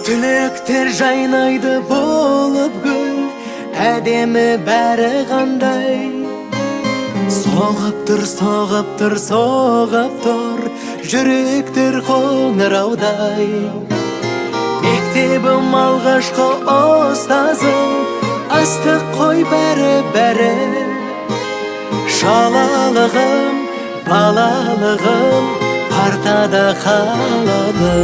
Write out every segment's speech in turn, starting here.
Түлектер жайнайды болып гүл, әдемі бәрі қандай. Соғып тұр, соғып тұр, соғып тұр, жүректер қоңыраудай. Мектебім алғашқы ұстазым, астық қой бәрі-бәрі. Шалалығым, балалығым, партада қалады.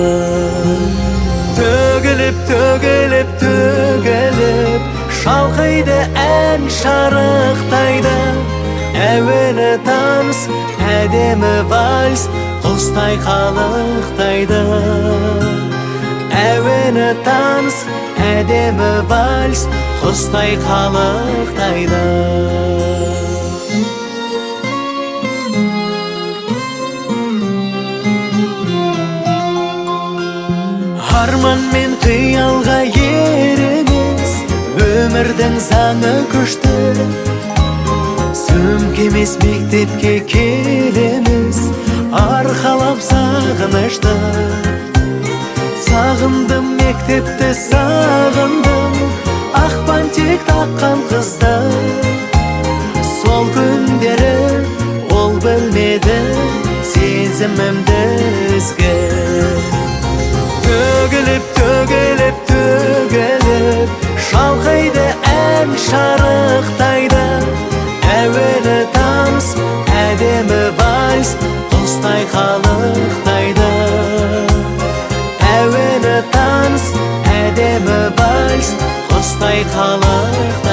Төгіліп, төгіліп, төгіліп, шалқайды ән шарықтайды. Әуені таныс, әдемі вальс, құстай қалықтайды. Әуені таныс, әдемі вальс, құстай қалықтайды. Арман мен қиялға еремес, өмірдің заңы күшті. Сөмкемес мектепке келеміз, арқалап сағынышты. Сағындым мектепті, сағындым ақпан тек таққан қызды. Сол күндері ол білмеді сезімімді ізгі. әдемі вальс құстай қалықта.